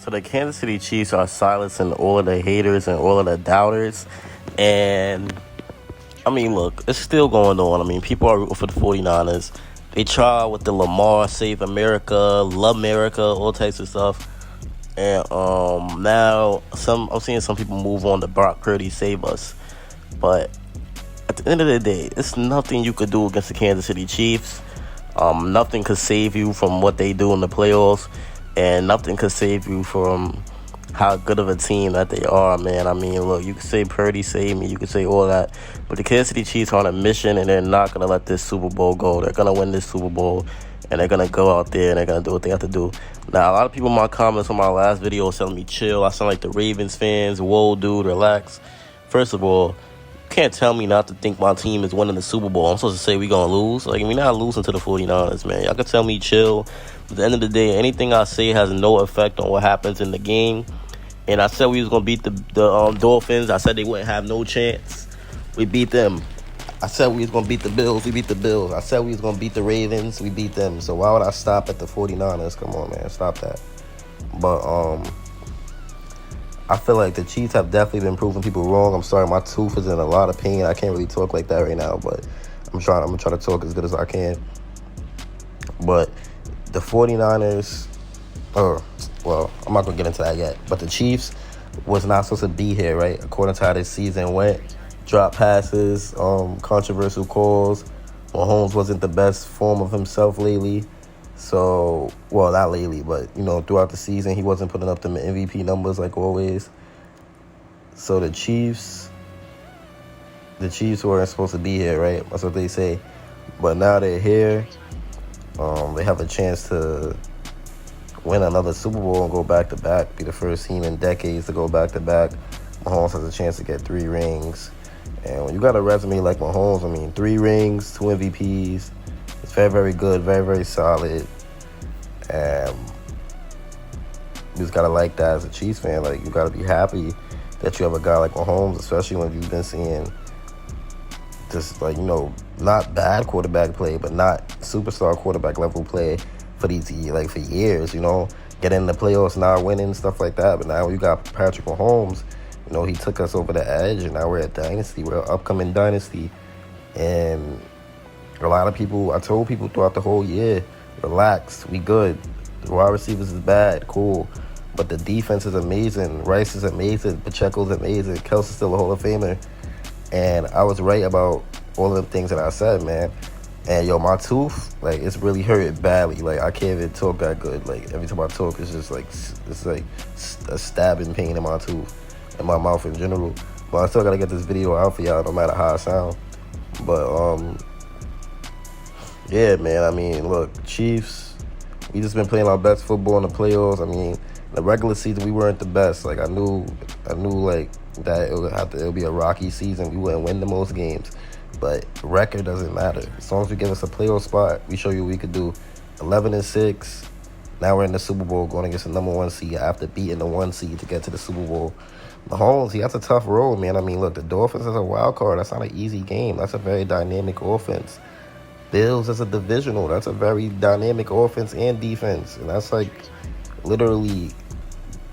So the Kansas City Chiefs are silencing all of the haters and all of the doubters. And, I mean, look, it's still going on. I mean, people are rooting for the 49ers. They try with the Lamar, Save America, Love America, all types of stuff. And now I'm seeing some people move on to Brock Purdy, Save Us. But at the end of the day, it's nothing you could do against the Kansas City Chiefs. Nothing could save you from what they do in the playoffs. And nothing could save you from how good of a team that they are, man. I mean, look, you could say Purdy saved me, you could say all that, but the Kansas City Chiefs are on a mission, and they're not going to let this Super Bowl go. They're going to win this Super Bowl, and they're going to go out there, and they're going to do what they have to do. Now, a lot of people in my comments on my last video telling me, chill, I sound like the Ravens fans, whoa, dude, relax. First of all, you can't tell me not to think my team is winning the Super Bowl. I'm supposed to say we're going to lose? Like, we're not losing to the 49ers, man. Y'all can tell me chill. At the end of the day, anything I say has no effect on what happens in the game. And I said we was going to beat the Dolphins. I said they wouldn't have no chance. We beat them. I said we was going to beat the Bills. We beat the Bills. I said we was going to beat the Ravens. We beat them. So why would I stop at the 49ers? Come on, man. Stop that. But I feel like the Chiefs have definitely been proving people wrong. I'm sorry, my tooth is in a lot of pain. I can't really talk like that right now, but I'm going to try to talk as good as I can. But the 49ers, well, I'm not going to get into that yet. But the Chiefs was not supposed to be here, right? According to how this season went. Drop passes, controversial calls. Mahomes wasn't the best form of himself lately. So, well, not lately, but, throughout the season, he wasn't putting up the MVP numbers like always. So the Chiefs weren't supposed to be here, right? That's what they say. But now they're here. They have a chance to win another Super Bowl and go back-to-back, be the first team in decades to go back-to-back. Mahomes has a chance to get 3 rings. And when you got a resume like Mahomes, 3 rings, 2 MVPs, it's very, very good, very, very solid. And you just got to like that as a Chiefs fan. Like, you got to be happy that you have a guy like Mahomes, especially when you've been seeing just, not bad quarterback play, but not superstar quarterback level play for years, getting in the playoffs, not winning, stuff like that. But now you got Patrick Mahomes, he took us over the edge, and now we're at Dynasty. We're an upcoming Dynasty. And a lot of people, I told people throughout the whole year, relax, we good. The wide receivers is bad, cool. But the defense is amazing. Rice is amazing. Pacheco's amazing. Kelsey's still a Hall of Famer. And I was right about all of the things that I said, man. And, my tooth, it's really hurt badly. I can't even talk that good. Every time I talk, it's just, it's like a stabbing pain in my tooth, in my mouth in general. But I still got to get this video out for y'all, no matter how I sound. But, yeah, man, look, Chiefs, we just been playing our best football in the playoffs. In the regular season, we weren't the best. I knew, that it'll be a rocky season. We wouldn't win the most games. But record doesn't matter. As long as you give us a playoff spot, we show you what we could do. 11-6. Now we're in the Super Bowl going against the number 1 seed after beating the 1 seed to get to the Super Bowl. Mahomes, he has a tough road, man. Look, the Dolphins is a wild card. That's not an easy game. That's a very dynamic offense. Bills is a divisional. That's a very dynamic offense and defense. And that's literally,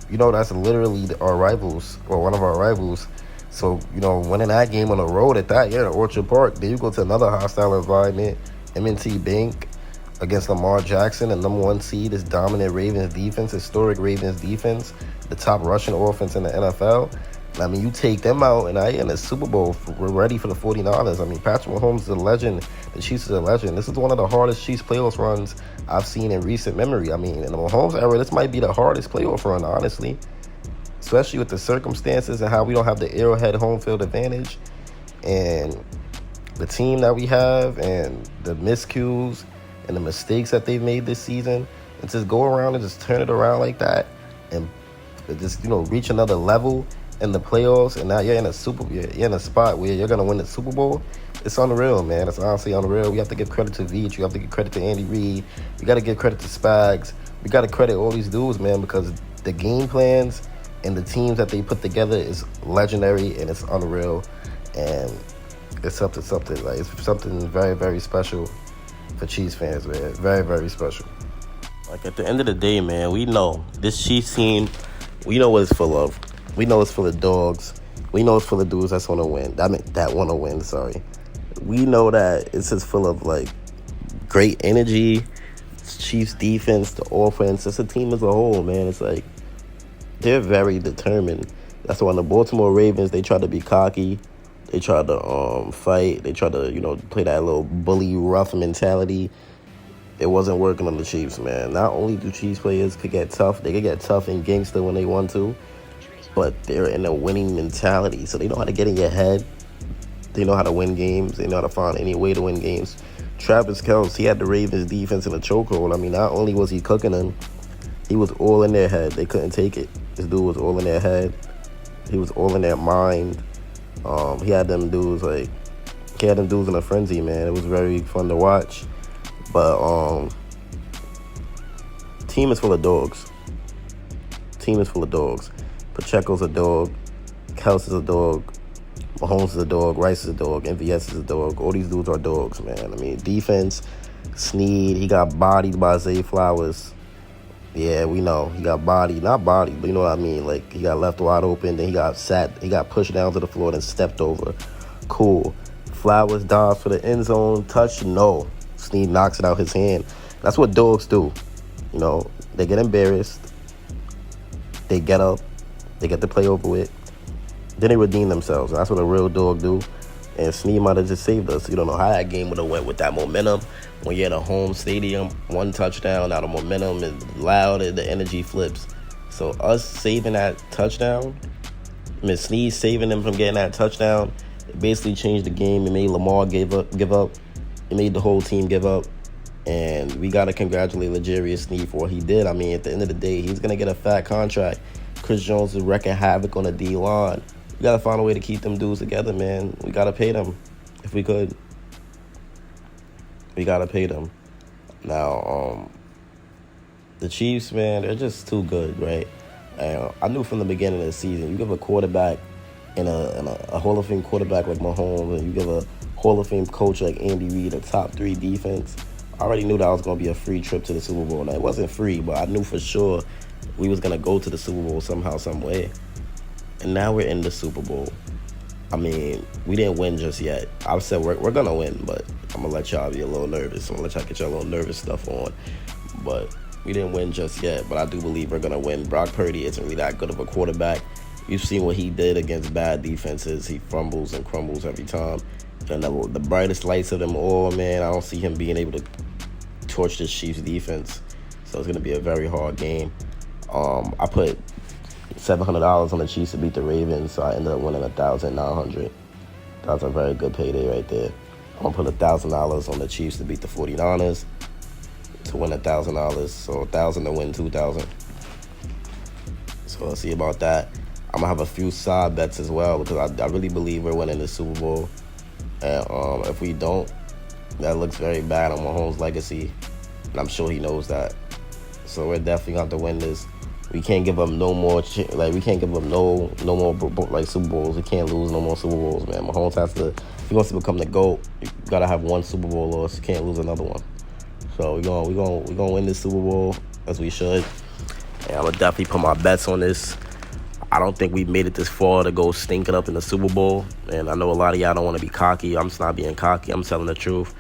that's literally our rivals, or one of our rivals. So, winning that game on the road at that, Orchard Park, then you go to another hostile environment, M&T Bank, against Lamar Jackson, the number 1 seed, is dominant Ravens defense, historic Ravens defense, the top rushing offense in the NFL. And, you take them out, and now you're in the Super Bowl. We're ready for the 49ers. Patrick Mahomes is a legend. The Chiefs is a legend. This is one of the hardest Chiefs playoff runs I've seen in recent memory. In the Mahomes era, this might be the hardest playoff run, honestly. Especially with the circumstances and how we don't have the Arrowhead home field advantage. And the team that we have and the miscues and the mistakes that they've made this season. And just go around and just turn it around like that. And just, reach another level in the playoffs. And now you're in a spot where you're going to win the Super Bowl. It's unreal, man. It's honestly unreal. We have to give credit to Veach. We have to give credit to Andy Reid. We got to give credit to Spags. We got to credit all these dudes, man, because the game plans and the teams that they put together is legendary, and it's unreal, and it's something. It's something very, very special for Chiefs fans, man. Very, very special. Like at the end of the day, man, we know this Chiefs team. We know what it's full of. We know it's full of dogs. We know it's full of dudes that's want to win. That want to win. Sorry. We know that it's just full of like great energy. Chiefs defense, the offense. It's a team as a whole, man. It's like they're very determined. That's why the Baltimore Ravens, they try to be cocky. They try to fight. They try to play that little bully rough mentality. It wasn't working on the Chiefs, man. Not only do Chiefs players could get tough, they could get tough and gangster when they want to, but they're in a winning mentality. So they know how to get in your head. They know how to win games. They know how to find any way to win games. Travis Kelce, he had the Ravens defense in a chokehold. I mean, not only was he cooking them, he was all in their head. They couldn't take it. This dude was all in their head. He was all in their mind. He had them dudes in a frenzy, man. It was very fun to watch. But team is full of dogs. Pacheco's a dog. Kelce's a dog. Mahomes is a dog. Rice is a dog. MVS is a dog. All these dudes are dogs, man. I mean, defense, Snead, he got bodied by Zay Flowers. Yeah, we know. He got bodied. Not bodied, but you know what I mean. Like, he got left wide open, then he got pushed down to the floor and stepped over. Cool. Flowers dives for the end zone. Touch, no. Snead knocks it out his hand. That's what dogs do. They get embarrassed. They get up. They get the play over with. Then they redeem themselves. That's what a real dog do. And Snead might have just saved us. You don't know how that game would have went with that momentum. When you're at a home stadium, one touchdown, now the momentum is loud and the energy flips. So us saving that touchdown, Miss Snead saving them from getting that touchdown, it basically changed the game. It made Lamar give up. It made the whole team give up. And we got to congratulate L'Jarius Snead for what he did. I mean, at the end of the day, he's going to get a fat contract. Chris Jones is wrecking havoc on the D-line. We got to find a way to keep them dudes together, man. We got to pay them if we could. We got to pay them. Now, the Chiefs, man, they're just too good, right? I knew from the beginning of the season, you give a quarterback and a Hall of Fame quarterback like Mahomes, and you give a Hall of Fame coach like Andy Reid a top 3 defense, I already knew that was going to be a free trip to the Super Bowl. Now, it wasn't free, but I knew for sure we was going to go to the Super Bowl somehow, some way. And now we're in the Super Bowl. I mean, we didn't win just yet. I said we're going to win, but I'm going to let y'all be a little nervous. I'm going to let y'all get your little nervous stuff on. But we didn't win just yet, but I do believe we're going to win. Brock Purdy isn't really that good of a quarterback. You've seen what he did against bad defenses. He fumbles and crumbles every time. And the brightest lights of them all, man, I don't see him being able to torch this Chiefs defense. So it's going to be a very hard game. I put $700 on the Chiefs to beat the Ravens, so I ended up winning $1,900. That's a very good payday right there. I'm going to put $1,000 on the Chiefs to beat the 49ers to win $1,000. So $1,000 to win $2,000. So let's see about that. I'm going to have a few side bets as well because I really believe we're winning the Super Bowl. And if we don't, that looks very bad on Mahomes' legacy. And I'm sure he knows that. So we're definitely going to have to win this. We can't give up no more. We can't give up no more Super Bowls. We can't lose no more Super Bowls, man. Mahomes has to. If he wants to become the GOAT, you gotta have one Super Bowl loss. You can't lose another one. So we're gonna win this Super Bowl as we should. And I'm gonna definitely put my bets on this. I don't think we've made it this far to go stinking up in the Super Bowl. And I know a lot of y'all don't want to be cocky. I'm just not being cocky. I'm telling the truth.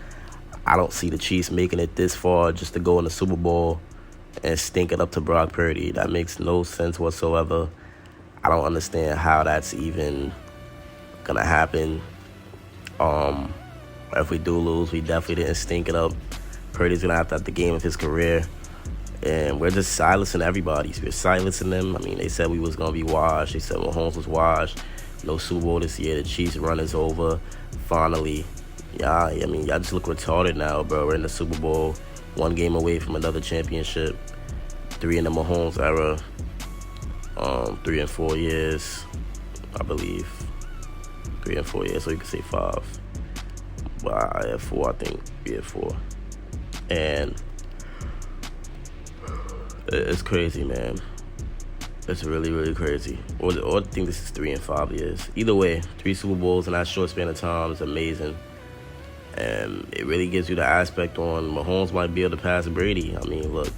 I don't see the Chiefs making it this far just to go in the Super Bowl and stink it up to Brock Purdy. That makes no sense whatsoever. I don't understand how that's even gonna happen. If we do lose, we definitely didn't stink it up. Purdy's gonna have to have the game of his career. And we're just silencing everybody. We're silencing them. I mean, they said we was gonna be washed. They said Mahomes was washed. No Super Bowl this year. The Chiefs run is over. Finally. Yeah, I mean, y'all just look retarded now, bro. We're in the Super Bowl. 1 game away from another championship. 3 in the Mahomes era. 3 and 4 years, I believe. 3 and 4 years, so you could say 5. But I had 4, I think. We had 4. And it's crazy, man. It's really, really crazy. Or I think this is 3 and 5 years. Either way, 3 Super Bowls in that short span of time is amazing. And it really gives you the aspect on Mahomes might be able to pass Brady. I mean, look,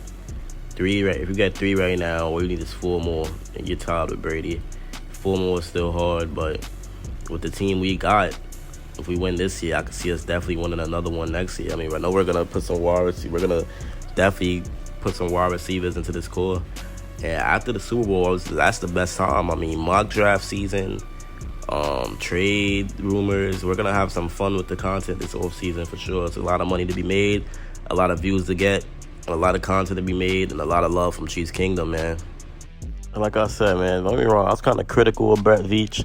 three, right? If you get three right now, all you need is four more, and you're tied with Brady. Four more is still hard, but with the team we got, if we win this year, I can see us definitely winning another one next year. I mean, I know we're gonna put some wide receivers. We're gonna definitely put some wide receivers into this core. And after the Super Bowl, that's the best time. I mean, mock draft season, trade rumors. We're gonna have some fun with the content this off season for sure. It's a lot of money to be made, a lot of views to get, a lot of content to be made, and a lot of love from Chiefs Kingdom, man. And like I said, man, don't get me wrong, I was kind of critical of Brett Veach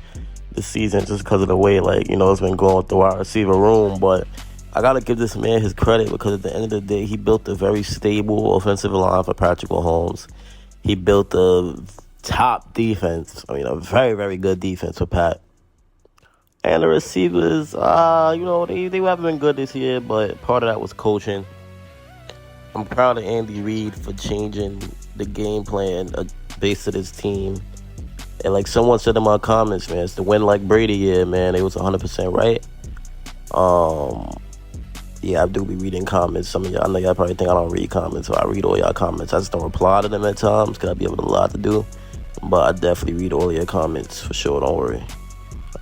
this season just because of the way, it's been going with the wide receiver room. But I got to give this man his credit because at the end of the day, he built a very stable offensive line for Patrick Mahomes. He built a top defense. I mean, a very, very good defense for Pat. And the receivers, they haven't been good this year, but part of that was coaching. I'm proud of Andy Reid for changing the game plan based on his team. And like someone said in my comments, man, it's the win like Brady year, man. It was 100% right. Yeah, I do be reading comments. Some of y'all, I know y'all probably think I don't read comments, so I read all y'all comments. I just don't reply to them at times because I be having a lot to do. But I definitely read all your comments for sure, don't worry.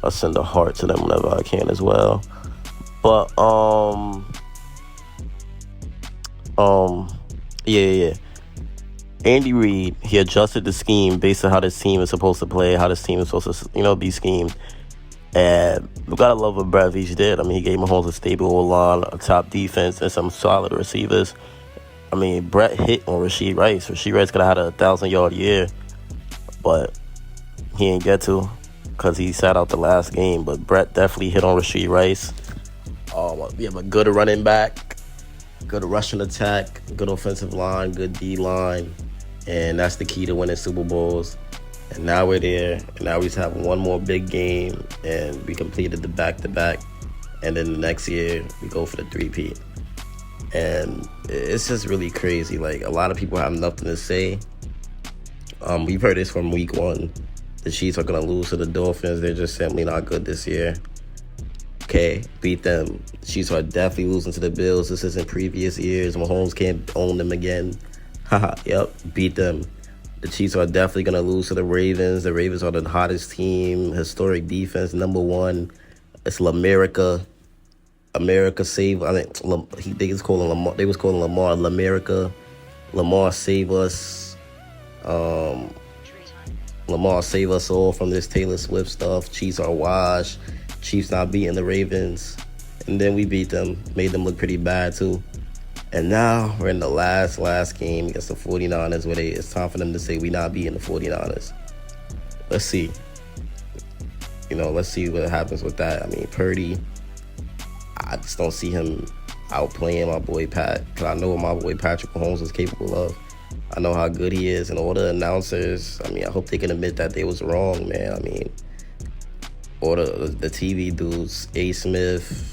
I'll send a heart to them whenever I can as well. But, yeah. Andy Reid, he adjusted the scheme based on how this team is supposed to play, how this team is supposed to, be schemed. And we gotta love what Brett Veach did. I mean, he gave Mahomes a stable O-line, a top defense, and some solid receivers. I mean, Brett hit on Rashee Rice. Rashee Rice could have had a 1,000-yard year, but he ain't get to because he sat out the last game. But Brett definitely hit on Rashee Rice. We have a good running back, good rushing attack, good offensive line, good D-line. And that's the key to winning Super Bowls. And now we're there. And now we just have one more big game. And we completed the back-to-back. And then the next year, we go for the three-peat. And it's just really crazy. Like, a lot of people have nothing to say. We've heard this from week one. The Chiefs are going to lose to the Dolphins. They're just simply not good this year. Okay, beat them. The Chiefs are definitely losing to the Bills. This isn't previous years. Mahomes can't own them again. Haha, yep, beat them. The Chiefs are definitely going to lose to the Ravens. The Ravens are the hottest team. Historic defense, number one. It's Lamerica. America save. I think they was calling Lamar. They was calling Lamar Lamerica. Lamar save us. Lamar save us all from this Taylor Swift stuff. Chiefs are washed. Chiefs not beating the Ravens. And then we beat them. Made them look pretty bad too. And now we're in the last game against the 49ers where it's time for them to say we not beating the 49ers. Let's see. Let's see what happens with that. I mean, Purdy, I just don't see him outplaying my boy Pat, because I know what my boy Patrick Mahomes is capable of. I know how good he is, and all the announcers, I mean, I hope they can admit that they was wrong, man. I mean, all the TV dudes, A. Smith,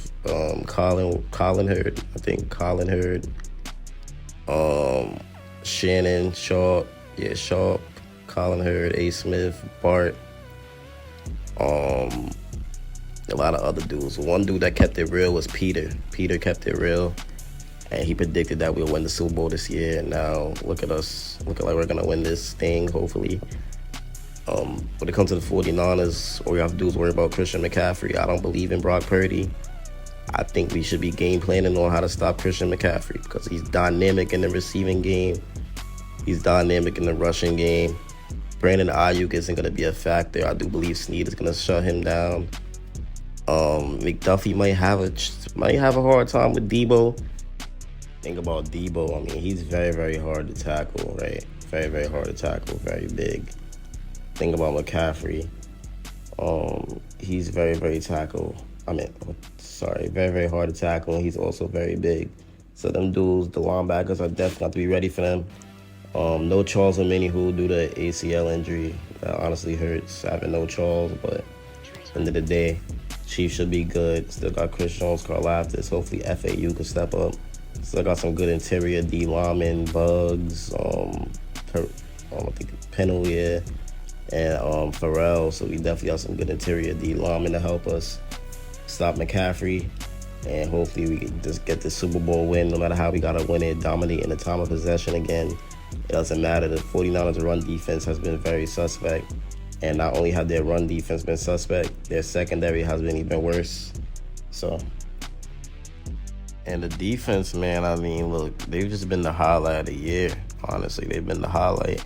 Colin Hurd, Shannon, Sharp, Colin Hurd, A. Smith, Bart, a lot of other dudes. One dude that kept it real was Peter. Peter kept it real, and he predicted that we'll win the Super Bowl this year. And now look at us, looking like we're gonna win this thing, hopefully. When it comes to the 49ers, all we have to do is worry about Christian McCaffrey. I don't believe in Brock Purdy. I think we should be game planning on how to stop Christian McCaffrey because he's dynamic in the receiving game. He's dynamic in the rushing game. Brandon Ayuk isn't going to be a factor. I do believe Snead is going to shut him down. McDuffie might have a hard time with Debo. Think about Debo. I mean, he's very, very hard to tackle, right? Very, very hard to tackle. Very big. Think about McCaffrey. He's very, very very, very hard to tackle, and he's also very big. So them dudes, the linebackers, are definitely have to be ready for them. No Charles Omenihu due to ACL injury. That honestly hurts having no Charles, but at the end of the day, Chiefs should be good. Still got Chris Jones, Karlaftis. Hopefully FAU can step up. Still got some good interior D linemen, Bugs, I think Pennell, yeah, and Farrell. So we definitely got some good interior D linemen to help us stop McCaffrey. And hopefully we can just get the Super Bowl win, no matter how we got to win it, dominate in the time of possession again. It doesn't matter. The 49ers run defense has been very suspect. And not only have their run defense been suspect, their secondary has been even worse. So, and the defense, man, I mean, look, they've just been the highlight of the year. Honestly, they've been the highlight.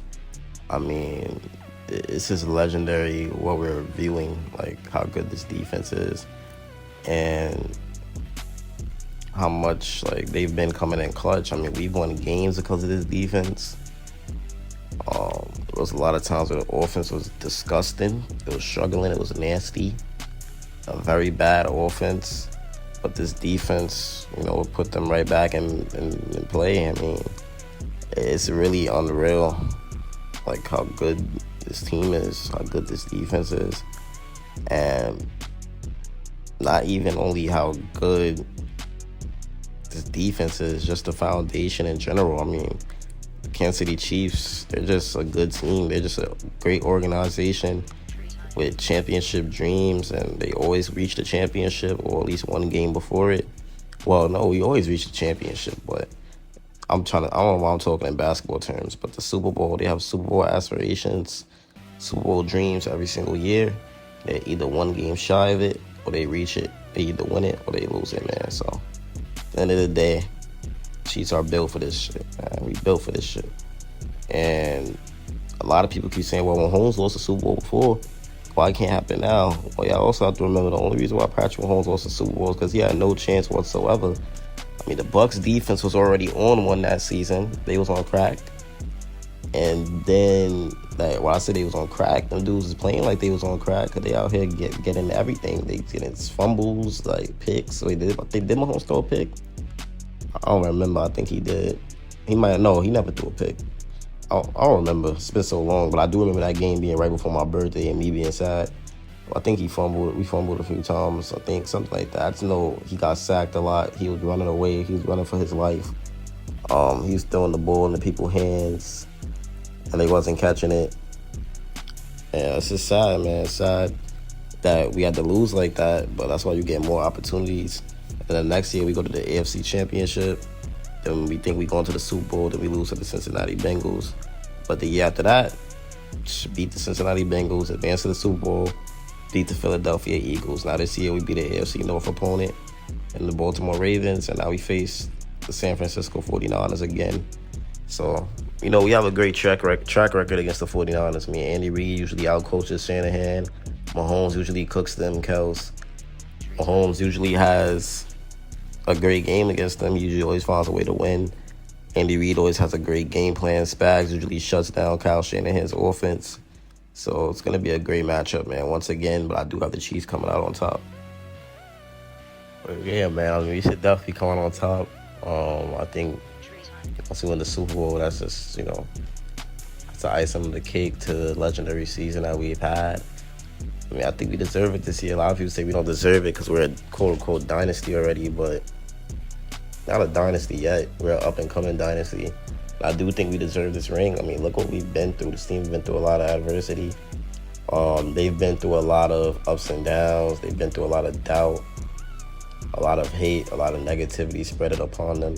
I mean, it's just legendary what we're viewing, like how good this defense is, and how much like they've been coming in clutch. I mean, we've won games because of this defense. There was a lot of times where the offense was disgusting. It was struggling. It was nasty. A very bad offense. But this defense, will put them right back in play. I mean, it's really unreal, like how good this team is, how good this defense is. And not even only how good this defense is, just the foundation in general. I mean, the Kansas City Chiefs, they're just a good team. They're just a great organization with championship dreams, and they always reach the championship, or at least one game before it. Well, no, we always reach the championship, but I don't know why I'm talking in basketball terms, but the Super Bowl, they have Super Bowl aspirations, Super Bowl dreams every single year. They're either one game shy of it, or they reach it. They either win it, or they lose it, man. So, at the end of the day, Chiefs are built for this shit, man. We built for this shit. And a lot of people keep saying, well, when Mahomes lost the Super Bowl before, why it can't happen now? Well, y'all also have to remember the only reason why Patrick Mahomes lost the Super Bowl is because he had no chance whatsoever. I mean, the Bucks defense was already on one that season. They was on crack. And then, like, when I said they was on crack, them dudes was playing like they was on crack because they out here getting everything. They getting fumbles, like picks. So did Mahomes throw a pick? I don't remember. I think he did. He never threw a pick. I don't remember. It's been so long, but I do remember that game being right before my birthday and me being sad. I think he fumbled. We fumbled a few times. I think something like that. I just know he got sacked a lot. He was running away. He was running for his life. He was throwing the ball into people's hands, and they wasn't catching it. And it's just sad, man. It's sad that we had to lose like that, but that's why you get more opportunities. And then next year we go to the AFC Championship. Then we think we go into the Super Bowl. Then we lose to the Cincinnati Bengals. But the year after that, beat the Cincinnati Bengals, advance to the Super Bowl, beat the Philadelphia Eagles. Now this year we beat the AFC North opponent and the Baltimore Ravens, and now we face the San Francisco 49ers again. So, we have a great track record against the 49ers. Me and Andy Reid usually outcoaches Shanahan. Mahomes usually cooks them, Kels. Mahomes usually has a great game against them. He usually always finds a way to win. Andy Reid always has a great game plan. Spags usually shuts down Kyle Shanahan's offense. So it's going to be a great matchup, man, once again. But I do have the Chiefs coming out on top. But yeah, man, we should definitely come out on top. I think once we win the Super Bowl, that's just, it's the icing on the cake to the legendary season that we've had. I mean, I think we deserve it this year. A lot of people say we don't deserve it because we're a quote-unquote dynasty already, but not a dynasty yet. We're an up-and-coming dynasty. I do think we deserve this ring. I mean, look what we've been through. This team's been through a lot of adversity. They've been through a lot of ups and downs. They've been through a lot of doubt, a lot of hate, a lot of negativity spread upon them.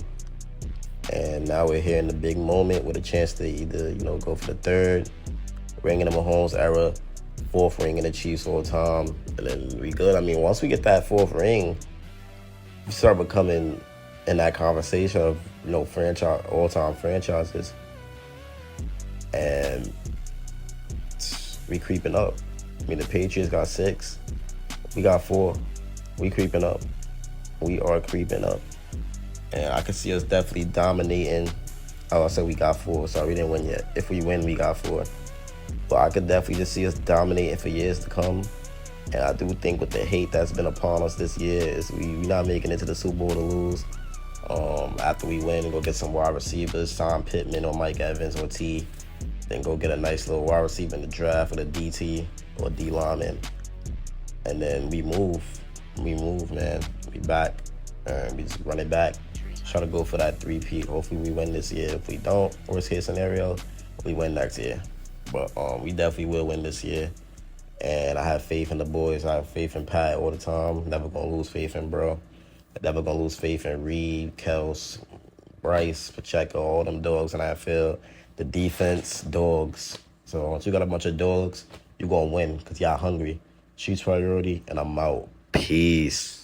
And now we're here in the big moment with a chance to either, go for the third ring in the Mahomes era, fourth ring in the Chiefs all time, and then we good. I mean, once we get that fourth ring, we start becoming in that conversation of, franchise, all-time franchises. And we creeping up. I mean, the Patriots got 6. We got 4. We creeping up. We are creeping up. And I can see us definitely dominating. Oh, I said we got 4. Sorry, we didn't win yet. If we win, we got 4. But I could definitely just see us dominating for years to come. And I do think with the hate that's been upon us this year is we not making it to the Super Bowl to lose. After we win, go get some wide receivers, sign Pittman or Mike Evans or T. Then go get a nice little wide receiver in the draft with a DT or D lineman. And then we move. We move, man. We back. We just run it back. Try to go for that 3-peat. Hopefully we win this year. If we don't, worst case scenario, we win next year. But we definitely will win this year. And I have faith in the boys. I have faith in Pat all the time. Never going to lose faith in bro. Never going to lose faith in Reed, Kels, Bryce, Pacheco, all them dogs. And I feel The defense, dogs. So once you got a bunch of dogs, you gonna win because y'all hungry. Chiefs priority, and I'm out. Peace.